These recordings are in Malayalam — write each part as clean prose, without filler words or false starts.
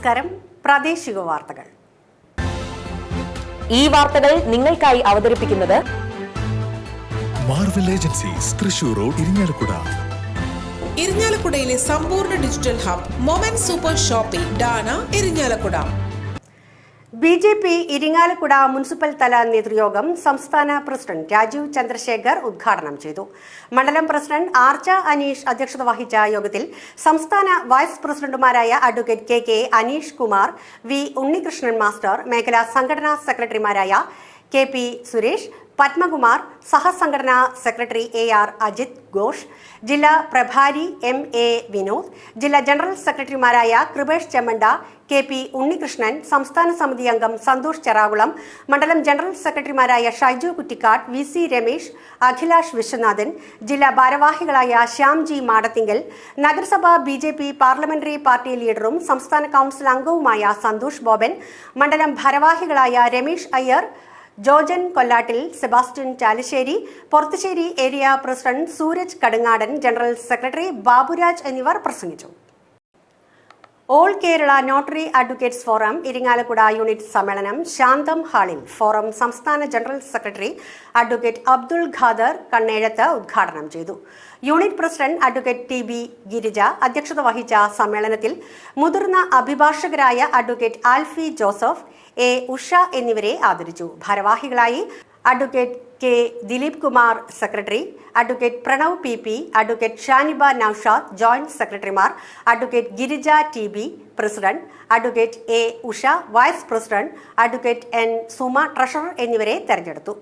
നമസ്കാരം. പ്രാദേശിക വാർത്തകൾ. ഈ വാർത്തകൾ നിങ്ങൾക്കായി അവതരിപ്പിക്കുന്നത് Marvel agencies, Thrissur road, Irinjalakuda. ഇരിങ്ങാലക്കുടയിലെ സമ്പൂർണ്ണ digital hub moment super shopping ഡാന ഇരിങ്ങാലക്കുട. BJP ഇരിങ്ങാലക്കുട മുനിസിപ്പൽ തല നേതൃയോഗം സംസ്ഥാന പ്രസിഡന്റ് രാജീവ് ചന്ദ്രശേഖർ ഉദ്ഘാടനം ചെയ്തു. മണ്ഡലം പ്രസിഡന്റ് ആർച്ച അനീഷ് അധ്യക്ഷത വഹിച്ച യോഗത്തിൽ സംസ്ഥാന വൈസ് പ്രസിഡന്റുമാരായ advocate KK Aneesh Kumar, V Unnikrishnan master, മേഖലാ സംഘടനാ സെക്രട്ടറിമാരായ KP സുരേഷ്, പത്മകുമാർ, സഹസംഘടനാ സെക്രട്ടറി AR അജിത് ഘോഷ്, ജില്ലാ പ്രഭാരി MA വിനോദ്, ജില്ലാ ജനറൽ സെക്രട്ടറിമാരായ കൃപേഷ് ചെമ്മണ്ട, KP ഉണ്ണികൃഷ്ണൻ, സംസ്ഥാന സമിതി അംഗം സന്തോഷ് ചെറാകുളം, മണ്ഡലം ജനറൽ സെക്രട്ടറിമാരായ ഷൈജു കുറ്റിക്കാട്, VC രമേശ്, അഖിലാഷ് വിശ്വനാഥൻ, ജില്ലാ ഭാരവാഹികളായ ശ്യാംജി മാടത്തിങ്കൽ, നഗരസഭ BJP പാർലമെന്ററി പാർട്ടി ലീഡറും സംസ്ഥാന കൌൺസിൽ അംഗവുമായ സന്തോഷ് ബോബൻ, മണ്ഡലം ഭാരവാഹികളായ Ramesh Iyer, Jojan Kollattil, Sebastian Chalissery, Porathussery area president Sooraj Kadungadan, general secretary Baburaj എന്നിവർ പ്രസംഗിച്ചു. All Kerala notary advocates forum Irinjalakuda unit സമ്മേളനം ശാന്തം ഹാളിൽ ഫോറം സംസ്ഥാന general secretary advocate Abdul Khader Kannezhath ഉദ്ഘാടനം ചെയ്തു. Unit president advocate TB Girija അധ്യക്ഷത വഹിച്ച സമ്മേളനത്തിൽ മുതിർന്ന അഭിഭാഷകരായ അഡ്വക്കേറ്റ് ആൽഫി ജോസഫ്, A ഉഷ എന്നിവരെ ആദരിച്ചു. ഭാരവാഹികളായി advocate K Dileep Kumar secretary, advocate Pranav PP, advocate Shaniba Noushad joint സെക്രട്ടറിമാർ, advocate Girija TB president, advocate A Usha vice president, advocate N Suma treasurer എന്നിവരെ തെരഞ്ഞെടുത്തു.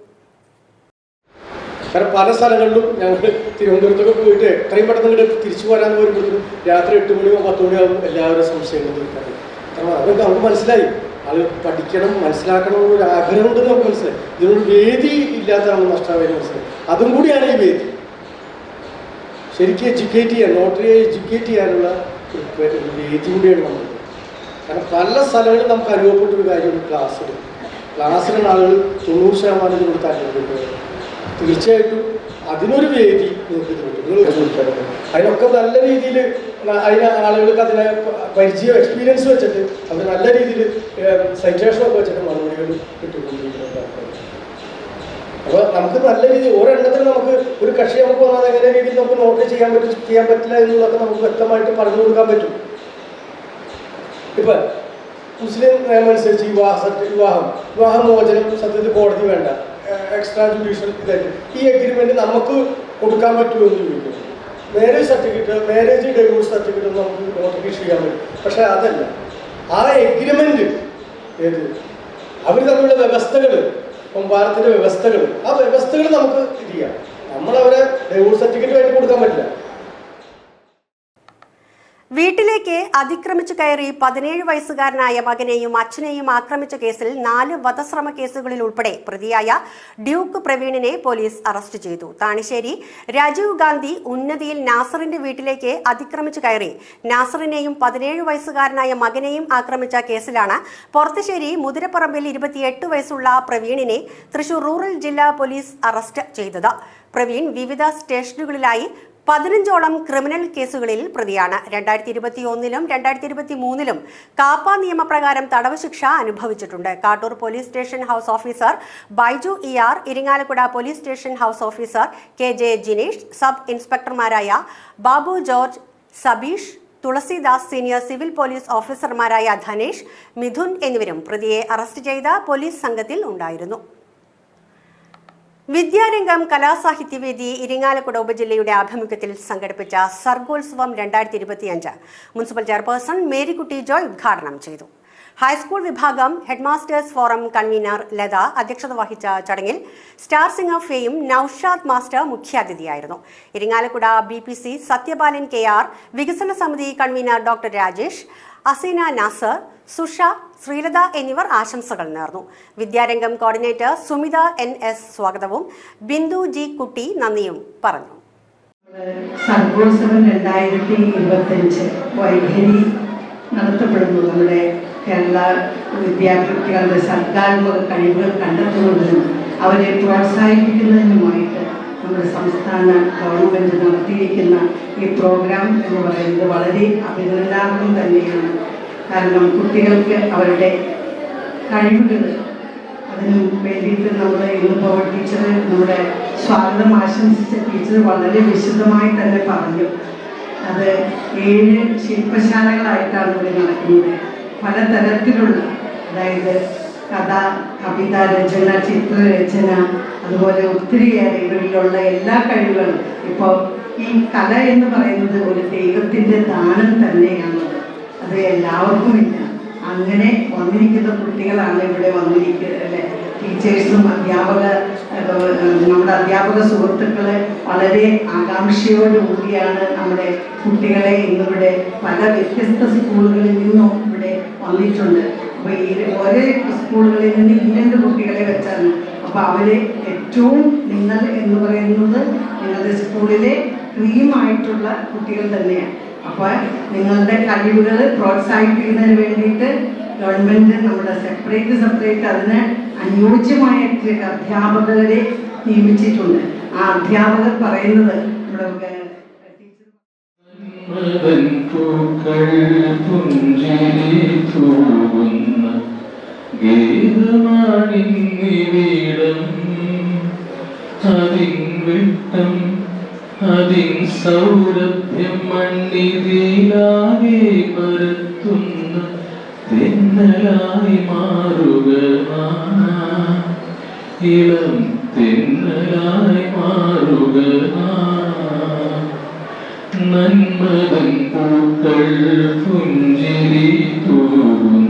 കാരണം പല സ്ഥലങ്ങളിലും ഞങ്ങൾ തിരുവനന്തപുരത്തൊക്കെ പോയിട്ട് എത്രയും പെട്ടെന്ന് തിരിച്ചു പോരാൻ വരുമ്പോഴത്തേക്കും രാത്രി 8 മണിയോ 10 മണിയാകും എല്ലാവരും സംശയങ്ങൾ തീർക്കാറ്. കാരണം അതൊക്കെ നമുക്ക് മനസ്സിലായി, ആള് പഠിക്കണം, മനസ്സിലാക്കണം എന്നൊരു ആഗ്രഹം ഉണ്ടെന്ന് നമുക്ക് മനസ്സിലായി. ഇതിനൊരു വേദി ഇല്ലാത്തതാണ് നഷ്ടമായത് മനസ്സിലായി. അതും കൂടിയാണ് ഈ വേദി. ശരിക്കും എഡ്യൂക്കേറ്റ് ചെയ്യാൻ, നോട്ടറിയെ എഡ്യൂക്കേറ്റ് ചെയ്യാനുള്ള ഒരു വേദി കൂടിയാണ് നമ്മൾ. കാരണം പല സ്ഥലങ്ങളിലും നമുക്ക് അനുഭവപ്പെട്ടൊരു കാര്യമാണ് ക്ലാസ്സിലുള്ള ആളുകൾ 90% കൊടുത്താൽ തീർച്ചയായിട്ടും അതിനൊരു വേദി നിങ്ങൾക്ക് കിട്ടും. അതിനൊക്കെ നല്ല രീതിയിൽ അതിന് ആളുകൾക്ക് അതിനെ പരിചയം എക്സ്പീരിയൻസ് വെച്ചിട്ട് അത് നല്ല രീതിയിൽ സൈറ്റേഷനൊക്കെ വെച്ചിട്ട് മറുപടികൾ കിട്ടിക്കൊണ്ടിരിക്കുന്നുണ്ട്. അപ്പോൾ നമുക്ക് നല്ല രീതിയിൽ ഒരെണ്ണത്തിന് നമുക്ക് ഒരു കക്ഷി നമുക്ക് വന്നാൽ എങ്ങനെ രീതിയിൽ നമുക്ക് നോട്ട് ചെയ്യാൻ പറ്റില്ല എന്നുള്ളതൊക്കെ നമുക്ക് വ്യക്തമായിട്ട് പറഞ്ഞു കൊടുക്കാൻ പറ്റും. ഇപ്പം മുസ്ലിം നിയമം അനുസരിച്ച് വിവാഹമോചനം സത്യത്തിൽ കോടതി വേണ്ട, എക്സ്ട്രാ ജുഡീഷ്യൽ ഇതായിട്ട് ഈ എഗ്രിമെന്റ് നമുക്ക് കൊടുക്കാൻ പറ്റുമോ എന്ന് ചോദിക്കും. Marriage certificate, marriage divorce certificate നമുക്ക് നോട്ടിഫിക്കേഷൻ ചെയ്യാൻ പറ്റും. പക്ഷെ അതല്ല, ആ എഗ്രിമെന്റ് അവർ തമ്മിലുള്ള വ്യവസ്ഥകൾ, ഭാരതത്തിന്റെ വ്യവസ്ഥകൾ, ആ വ്യവസ്ഥകൾ നമുക്ക് ഇത് ചെയ്യാം. നമ്മളവരെ ഡൈവോഴ്സ് സർട്ടിഫിക്കറ്റ് വേണ്ടി കൊടുക്കാൻ പറ്റില്ല. വീട്ടിലേക്ക് അതിക്രമിച്ചു കയറി 17 വയസ്സുകാരനായ മകനെയും അച്ഛനെയും ആക്രമിച്ച കേസിൽ 4 വധശ്രമ കേസുകളിൽ ഉൾപ്പെടെ പ്രതിയായ ഡ്യൂക്ക് പ്രവീണിനെ പോലീസ് അറസ്റ്റ് ചെയ്തു. താണിശ്ശേരി രാജീവ് ഗാന്ധി ഉന്നതിയിൽ നാസറിന്റെ വീട്ടിലേക്ക് അതിക്രമിച്ചു കയറി നാസറിനെയും 17 വയസ്സുകാരനായ മകനെയും ആക്രമിച്ച കേസിലാണ് പൊറത്തുശ്ശേരി മുതിരപ്പറമ്പിൽ 28 വയസ്സുള്ള പ്രവീണിനെ തൃശൂർ റൂറൽ ജില്ലാ പോലീസ് അറസ്റ്റ് ചെയ്തത്. പ്രവീൺ വിവിധ സ്റ്റേഷനുകളിലായി 15ഓളം ക്രിമിനൽ കേസുകളിൽ പ്രതിയാണ്. 2021-ലും 2023-ലും കാപ്പ നിയമപ്രകാരം തടവ് ശിക്ഷ അനുഭവിച്ചിട്ടുണ്ട്. Kattoor police station house officer Baiju ER, Irinjalakuda police station house officer KJ Jinesh, sub ഇൻസ്പെക്ടർമാരായ Babu George, Sabeesh, Thulasidas, senior civil police ഓഫീസർമാരായ ധനേഷ്, മിഥുൻ എന്നിവരും പ്രതിയെ അറസ്റ്റ് ചെയ്ത പോലീസ് സംഘത്തിൽ ഉണ്ടായിരുന്നു. വിദ്യാരംഗം കലാസാഹിത്യവേദി ഇരിങ്ങാലക്കുട ഉപജില്ലയുടെ ആഭിമുഖ്യത്തിൽ സംഘടിപ്പിച്ച സർഗോത്സവം 2025 മുനിസിപ്പൽ ചെയർപേഴ്സൺ മേരിക്കുട്ടി ജോയ് ഉദ്ഘാടനം ചെയ്തു. ഹൈസ്കൂൾ വിഭാഗം ഹെഡ്മാസ്റ്റേഴ്സ് ഫോറം കൺവീനർ ലത അധ്യക്ഷത വഹിച്ച ചടങ്ങിൽ സ്റ്റാർ സിംഗർ ഫെയും നൌഷാദ് മാസ്റ്റർ മുഖ്യാതിഥിയായിരുന്നു. ഇരിങ്ങാലക്കുട BPC സത്യപാലൻ KR, വികസന സമിതി കൺവീനർ ഡോക്ടർ രാജേഷ്, അസീന നാസർ, സുഷ, ശ്രീലത എന്നിവർ ആശംസകൾ നേർന്നു. വിദ്യാരംഗം കോർഡിനേറ്റർ സുമിത NS സ്വാഗതവും ബിന്ദു G കുട്ടി നന്ദിയും പറഞ്ഞു. സർഗോത്സവം 2025 വൈഖരി നടത്തപ്പെടുന്നു. നമ്മുടെ കേരള വിദ്യാർത്ഥികളുടെ സർഗാത്മക കഴിവുകൾ കണ്ടെത്തുന്നതിനും അവരെ പ്രോത്സാഹിപ്പിക്കുന്നതിനുമായിട്ട് നമ്മുടെ സംസ്ഥാന ഗവൺമെൻറ് നടത്തിയിരിക്കുന്ന ഈ പ്രോഗ്രാം എന്ന് പറയുന്നത് വളരെ അഭിനന്ദനാർഹം തന്നെയാണ്. കാരണം കുട്ടികൾക്ക് അവരുടെ കഴിവുകൾ അതിന് വേണ്ടിയിട്ട് നമ്മൾ ഇന്നിപ്പോൾ ടീച്ചർ നമ്മുടെ സ്വാഗതം ആശംസിച്ച ടീച്ചർ വളരെ വിശദമായി തന്നെ പറഞ്ഞു. അത് 7 ശില്പശാലകളായിട്ടാണ് ഇവിടെ നടക്കുന്നത്. പലതരത്തിലുള്ള, അതായത് കഥ, കവിത രചന, ചിത്രരചന, അതുപോലെ ഒത്തിരിയേറെ ഇവരിലുള്ള എല്ലാ കഴിവുകളും. ഇപ്പോൾ ഈ കല എന്ന് പറയുന്നത് ഒരു ദൈവത്തിൻ്റെ ദാനം തന്നെയാണത്. അത് എല്ലാവർക്കും ഇല്ല. അങ്ങനെ വന്നിരിക്കുന്ന കുട്ടികളാണ് ഇവിടെ വന്നിരിക്കുന്നത് അല്ലേ. ടീച്ചേഴ്സും നമ്മുടെ അധ്യാപക സുഹൃത്തുക്കളെ വളരെ ആകാംക്ഷയോടുകൂടിയാണ് നമ്മുടെ കുട്ടികളെ ഇന്നിവിടെ പല വ്യത്യസ്ത സ്കൂളുകളിൽ നിന്നും ഇവിടെ വന്നിട്ടുണ്ട്. അപ്പോൾ ഈ ഓരോ സ്കൂളുകളിൽ നിന്ന് 2 കുട്ടികളെ വെച്ചാണ്. അപ്പോൾ അവരെ ഏറ്റവും നിങ്ങൾ എന്ന് പറയുന്നത് നിങ്ങളുടെ സ്കൂളിലെ ക്രീമായിട്ടുള്ള കുട്ടികൾ തന്നെയാണ്. അപ്പോൾ നിങ്ങളുടെ കഴിവുകൾ പ്രോത്സാഹിപ്പിക്കുന്നതിന് വേണ്ടിയിട്ട് ഗവൺമെൻറ് നമ്മുടെ സെപ്പറേറ്റ് അതിന് അനുയോജ്യമായ അധ്യാപകരെ നിയമിച്ചിട്ടുണ്ട്. ആ അധ്യാപകർ പറയുന്നത് നമ്മുടെ അതിൻ സൗരഭ്യം മണ്ണിതിലാകെ പരത്തുന്ന തെന്നലായി മാറുക, ഇളം തെന്നലായി മാറുക. നന്മതൻ പൂക്കൾ പുഞ്ചിരി തൂകുന്ന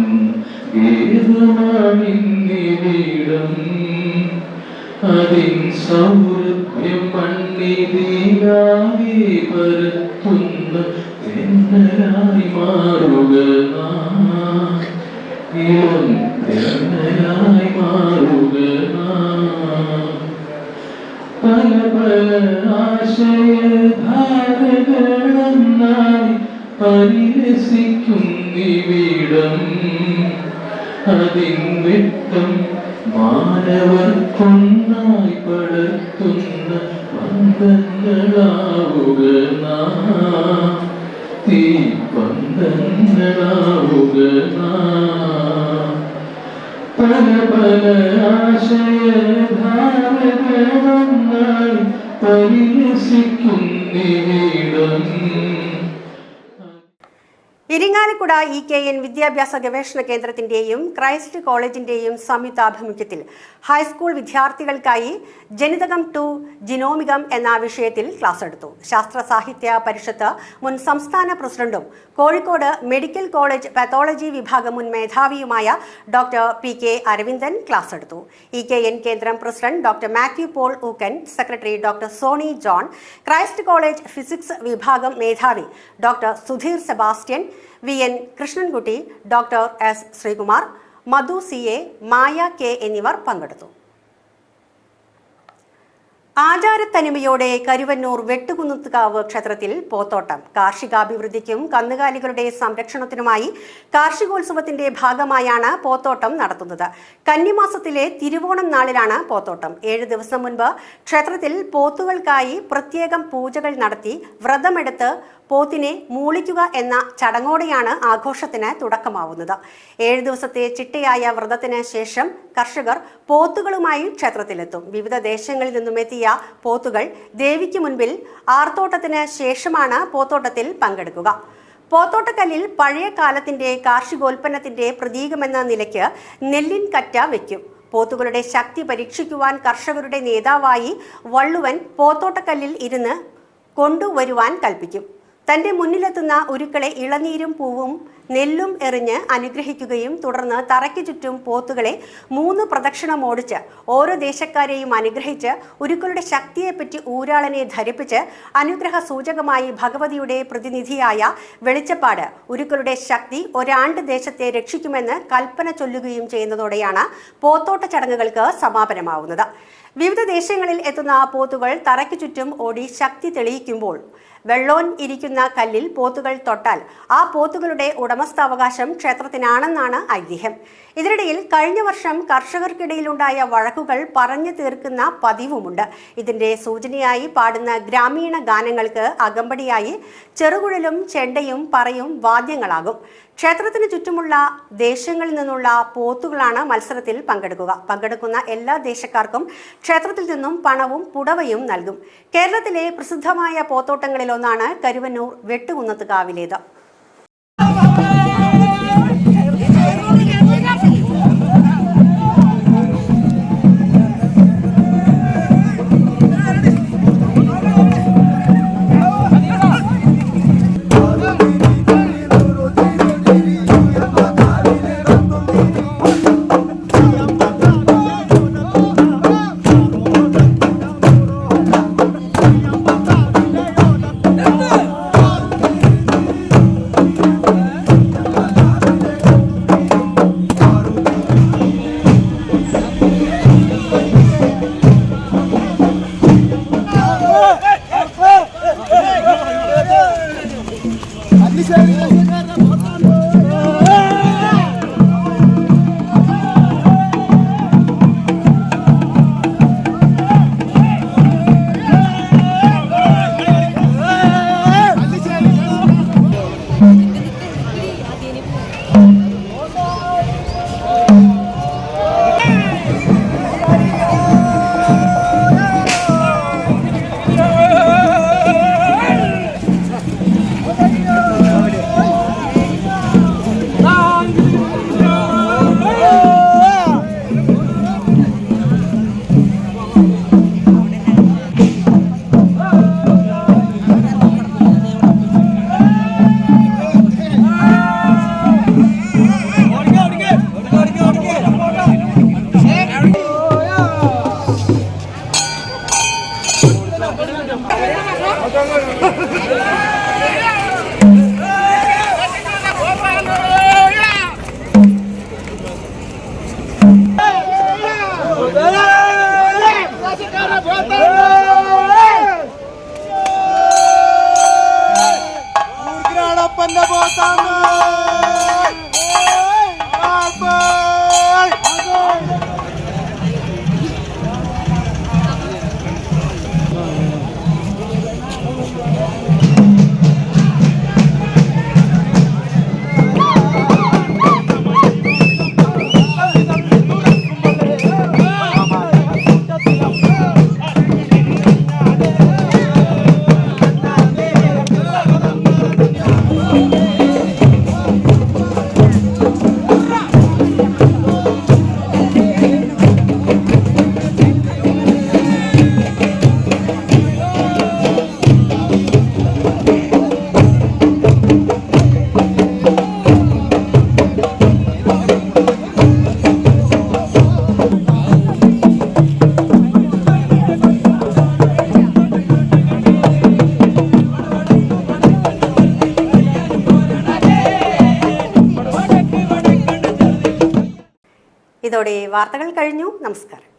ഗീതമാണിന്നിവിടം. അതിൻ സൗരഭ്യം മണ്ണിതിലാകെ പരത്തുന്ന തെന്നലായി മാറുക, ഇളം തെന്നലായി മാറുക. പല പല ആശയധാരകളെന്നായി പരിരസിക്കുന്നിവിടം. അതിൻ വെട്ടം മാനവർക്കൊന്നായി പടർത്തുന്ന പന്തങ്ങളാവുക, തീ പന്തങ്ങളാവുക. പല പല ആശയധാരകളൊന്നായി പരിരസിക്കുന്നിവിടം. ഇരിങ്ങാലക്കുട EKN വിദ്യാഭ്യാസ ഗവേഷണ കേന്ദ്രത്തിന്റെയും ക്രൈസ്റ്റ് കോളേജിന്റെയും സംയുക്താഭിമുഖ്യത്തിൽ ഹൈസ്കൂൾ വിദ്യാർത്ഥികൾക്കായി ജനിതകം ടു ജിനോമികം എന്ന വിഷയത്തിൽ ക്ലാസ് എടുത്തു. ശാസ്ത്ര സാഹിത്യ പരിഷത്ത് മുൻ സംസ്ഥാന പ്രസിഡന്റും കോഴിക്കോട് മെഡിക്കൽ കോളേജ് പാത്തോളജി വിഭാഗം മുൻ മേധാവിയുമായ ഡോക്ടർ PK അരവിന്ദൻ ക്ലാസ് എടുത്തു. EKN കേന്ദ്രം president doctor Mathew Paul Ookken, secretary doctor Soni John, Christ college physics വിഭാഗം മേധാവി doctor Sudheer Sebastian, VN Krishnankutty, doctor S Sreekumar, Madhu CA, Maya K എന്നിവർ പങ്കെടുത്തു. ആചാരത്തനിമയോടെ കരുവന്നൂർ വെട്ടുകുന്നുത്തുകാവ് ക്ഷേത്രത്തിൽ പോത്തോട്ടം. കാർഷികാഭിവൃദ്ധിക്കും കന്നുകാലികളുടെ സംരക്ഷണത്തിനുമായി കാർഷികോത്സവത്തിന്റെ ഭാഗമായാണ് പോത്തോട്ടം നടത്തുന്നത്. കന്നിമാസത്തിലെ തിരുവോണം നാളിലാണ് പോത്തോട്ടം. 7 ദിവസം മുൻപ് ക്ഷേത്രത്തിൽ പോത്തുകൾക്കായി പ്രത്യേകം പൂജകൾ നടത്തി വ്രതമെടുത്ത് പോത്തിനെ മൂളിക്കുക എന്ന ചടങ്ങോടെയാണ് ആഘോഷത്തിന് തുടക്കമാവുന്നത്. 7 ദിവസത്തെ ചിട്ടയായ വ്രതത്തിന് ശേഷം കർഷകർ പോത്തുകളുമായി ക്ഷേത്രത്തിലെത്തും. വിവിധ ദേശങ്ങളിൽ നിന്നും എത്തിയ പോത്തുകൾ ദേവിക്ക് മുൻപിൽ ആർത്തോട്ടത്തിന് ശേഷമാണ് പോത്തോട്ടത്തിൽ പങ്കെടുക്കുക. പോത്തോട്ടക്കല്ലിൽ പഴയ കാലത്തിന്റെ കാർഷികോൽപ്പന്നത്തിന്റെ പ്രതീകമെന്ന നിലയ്ക്ക് നെല്ലിൻ കറ്റ വയ്ക്കും. പോത്തുകളുടെ ശക്തി പരീക്ഷിക്കുവാൻ കർഷകരുടെ നേതാവായി വള്ളുവൻ പോത്തോട്ടക്കല്ലിൽ ഇരുന്ന് കൊണ്ടുവരുവാൻ കൽപ്പിക്കും. തന്റെ മുന്നിലെത്തുന്ന ഉരുക്കളെ ഇളനീരും പൂവും നെല്ലും എറിഞ്ഞ് അനുഗ്രഹിക്കുകയും തുടർന്ന് തറയ്ക്ക് ചുറ്റും പോത്തുകളെ 3 പ്രദക്ഷിണം ഓടിച്ച് ഓരോ ദേശക്കാരെയും അനുഗ്രഹിച്ച് ഉരുക്കളുടെ ശക്തിയെപ്പറ്റി ഊരാളനെ ധരിപ്പിച്ച് അനുഗ്രഹ സൂചകമായി ഭഗവതിയുടെ പ്രതിനിധിയായ വെളിച്ചപ്പാട് ഉരുക്കളുടെ ശക്തി ഒരാണ്ട് ദേശത്തെ രക്ഷിക്കുമെന്ന് കൽപ്പന ചൊല്ലുകയും ചെയ്യുന്നതോടെയാണ് പോത്തോട്ട ചടങ്ങുകൾക്ക് സമാപനമാവുന്നത്. വിവിധ ദേശങ്ങളിൽ എത്തുന്ന പോത്തുകൾ തറയ്ക്ക് ചുറ്റും ഓടി ശക്തി തെളിയിക്കുമ്പോൾ വെള്ളോൻ ഇരിക്കുന്ന കല്ലിൽ പോത്തുകൾ തൊട്ടാൽ ആ പോത്തുകളുടെ ഉടമസ്ഥാവകാശം ക്ഷേത്രത്തിനാണെന്നാണ് ഐതിഹ്യം. ഇതിനിടയിൽ കഴിഞ്ഞ വർഷം കർഷകർക്കിടയിലുണ്ടായ വഴക്കുകൾ പറഞ്ഞു തീർക്കുന്ന പതിവുമുണ്ട്. ഇതിന്റെ സൂചനയായി പാടുന്ന ഗ്രാമീണ ഗാനങ്ങൾക്ക് അകമ്പടിയായി ചെറുകുഴലും ചെണ്ടയും പറയും വാദ്യങ്ങളാകും. ക്ഷേത്രത്തിന് ചുറ്റുമുള്ള ദേശങ്ങളിൽ നിന്നുള്ള പോത്തുകളാണ് മത്സരത്തിൽ പങ്കെടുക്കുന്ന എല്ലാ ദേശക്കാർക്കും ക്ഷേത്രത്തിൽ നിന്നും പണവും പുടവയും നൽകും. കേരളത്തിലെ പ്രസിദ്ധമായ പോത്തോട്ടങ്ങളിലൊന്നാണ് കരുവന്നൂർ വെട്ടുകുന്നത്ത് കാവിലേത്. ഇതോടെ വാർത്തകൾ കഴിഞ്ഞു. നമസ്കാരം.